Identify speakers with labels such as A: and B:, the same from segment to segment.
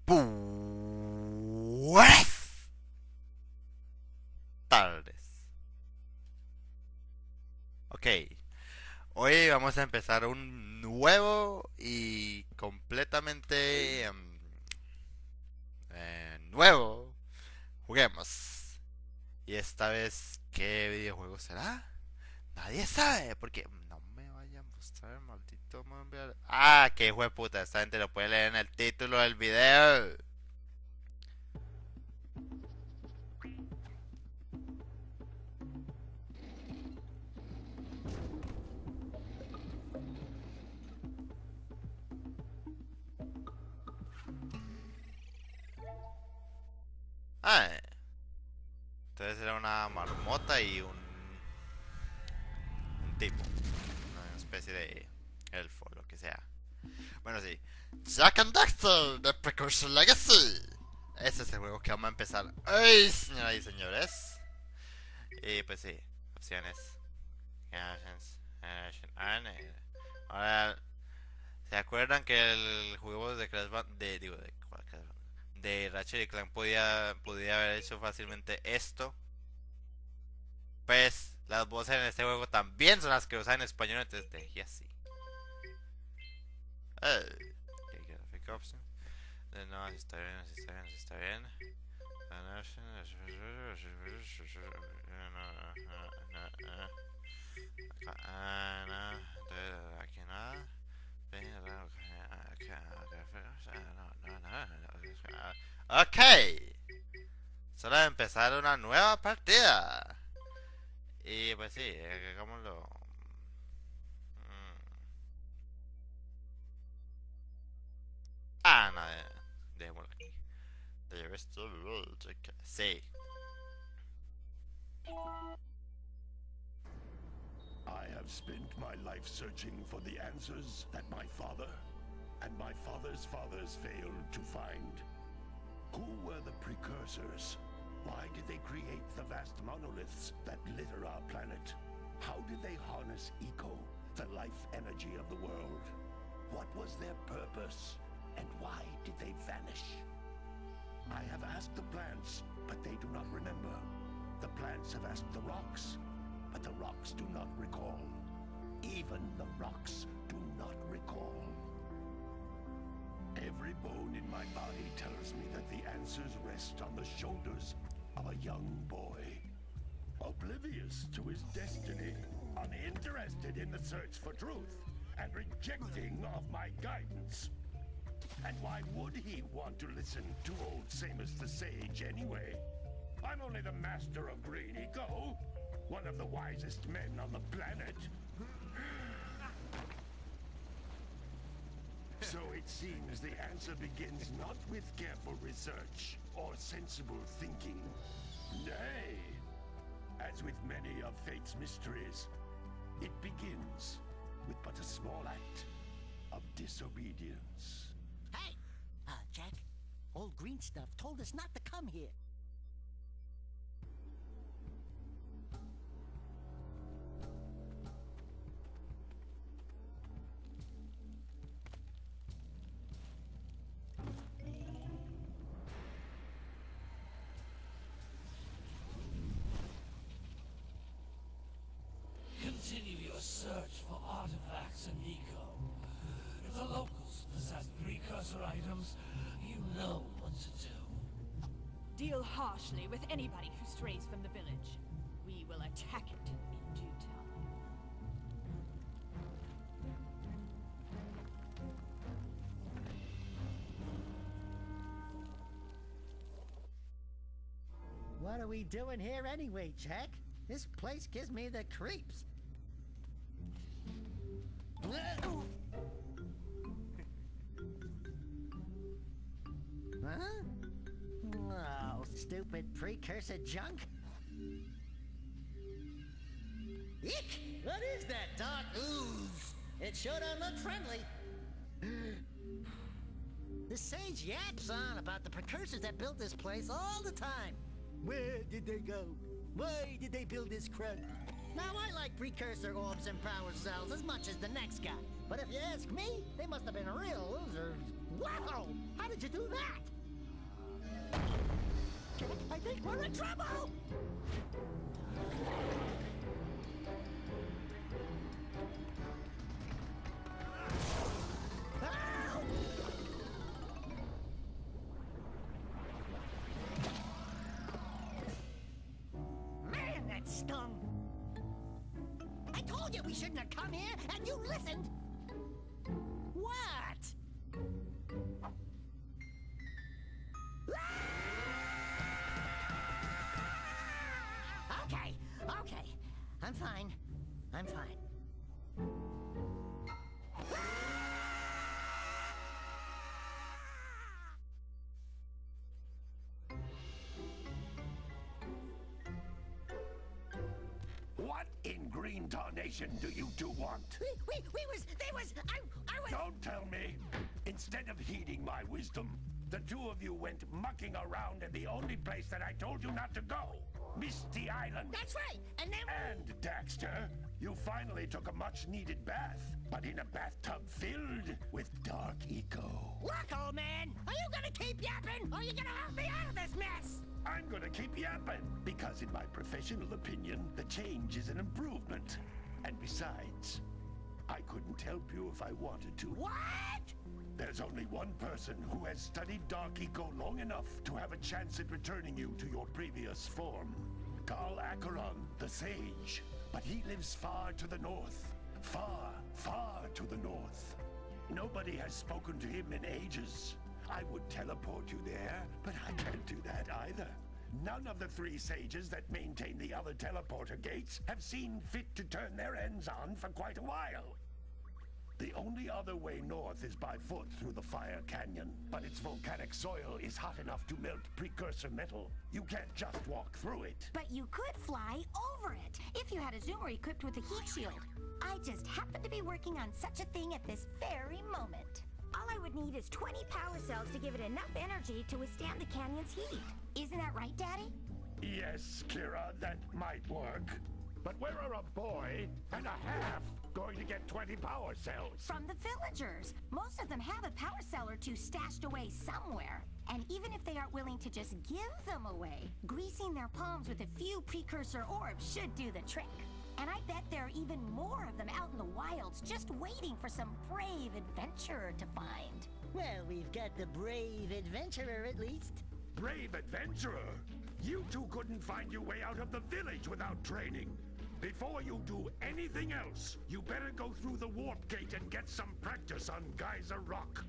A: Buenas tardes. Ok, hoy vamos a empezar un nuevo y completamente nuevo Juguemos. Y esta vez, ¿qué videojuego será? Nadie sabe, porque no me vayan a mostrar el maldito mundial. Ah, qué hijo de puta, esta gente lo puede leer en el título del video. Ah, entonces era una marmota y un tipo, una especie de elfo, lo que sea. Bueno, sí. Jak and Daxter de Precursor Legacy. Ese es el juego que vamos a empezar hoy, señoras y señores. Y pues sí, opciones. Ahora, ¿se acuerdan que el juego de Crash de Ratchet y Clank podía haber hecho fácilmente esto? Pues las voces en este juego también son las que usan en español, entonces dejé así. Graphic option. No, así está bien, así está bien, así está bien. Aquí nada. Ok, solo de empezar una nueva partida. Y pues sí, hagámoslo. No, dejémoslo aquí. Sí.
B: I have spent my life searching for the answers that my father and my father's fathers failed to find. Who were the precursors? Why did they create the vast monoliths that litter our planet? How did they harness eco, the life energy of the world? What was their purpose? And why did they vanish? I have asked the plants, but they do not remember. The plants have asked the rocks, but the rocks do not recall. Even the rocks do not recall. Every bone in my body tells me that the answers rest on the shoulders of a young boy. Oblivious to his destiny, uninterested in the search for truth, and rejecting of my guidance. And why would he want to listen to old Samus the Sage anyway? I'm only the master of green eco, one of the wisest men on the planet. So it seems the answer begins not with careful research or sensible thinking. Nay, as with many of fate's mysteries, it begins with but a small act of disobedience.
C: Hey! Jack, old green stuff told us not to come here.
D: Continue your search for artifacts and eco. If the locals possess precursor items, you know what to do.
E: Deal harshly with anybody who strays from the village. We will attack it in due time.
C: What are we doing here anyway, Jack? This place gives me the creeps. Huh? Oh, stupid precursor junk. Eek! What is that dark ooze? It sure don't look friendly. The sage yaps on about the precursors that built this place all the time. Where did they go? Why did they build this crud? Now, I like precursor orbs and power cells as much as the next guy. But if you ask me, they must have been real losers. Wow! How did you do that? I think we're in trouble! Ow! Man, that stung! I told you we shouldn't have come here, and you listened! What? Okay. I'm fine.
B: What in green tarnation do you two want?
C: I was...
B: Don't tell me. Instead of heeding my wisdom, the two of you went mucking around in the only place that I told you not to go. Misty Island.
C: That's right, and then...
B: And, Daxter, you finally took a much-needed bath, but in a bathtub filled with dark eco.
C: Look, old man, are you gonna keep yapping, or are you gonna help me out of this mess?
B: I'm gonna keep yapping, because in my professional opinion, the change is an improvement. And besides, I couldn't help you if I wanted to.
C: What?
B: There's only one person who has studied Dark Eco long enough to have a chance at returning you to your previous form. Carl Acheron, the Sage. But he lives far to the north. Far, far to the north. Nobody has spoken to him in ages. I would teleport you there, but I can't do that either. None of the three sages that maintain the other teleporter gates have seen fit to turn their ends on for quite a while. The only other way north is by foot through the Fire Canyon, but its volcanic soil is hot enough to melt precursor metal. You can't just walk through it.
F: But you could fly over it, if you had a zoomer equipped with a heat shield. I just happen to be working on such a thing at this very moment. All I would need is 20 power cells to give it enough energy to withstand the canyon's heat. Isn't that right, Daddy?
B: Yes, Kira, that might work. But where are a boy and a half going to get 20 power cells?
F: From the villagers. Most of them have a power cell or two stashed away somewhere. And even if they aren't willing to just give them away, greasing their palms with a few precursor orbs should do the trick. And I bet there are even more of them out in the wilds just waiting for some brave adventurer to find.
C: Well, we've got the brave adventurer at least.
B: Brave adventurer? You two couldn't find your way out of the village without training. Before you do anything else, you better go through the warp gate and get some practice on Geyser Rock.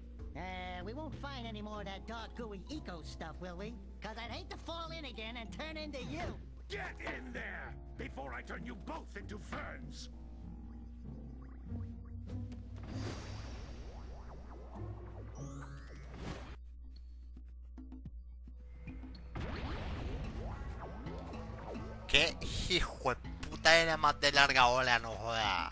C: We won't find any more of that dark gooey eco stuff, will we? 'Cause I'd hate to fall in again and turn into you.
B: Get in there before I turn you both into ferns.
A: Qué hijo de puta era más de larga ola, no joda.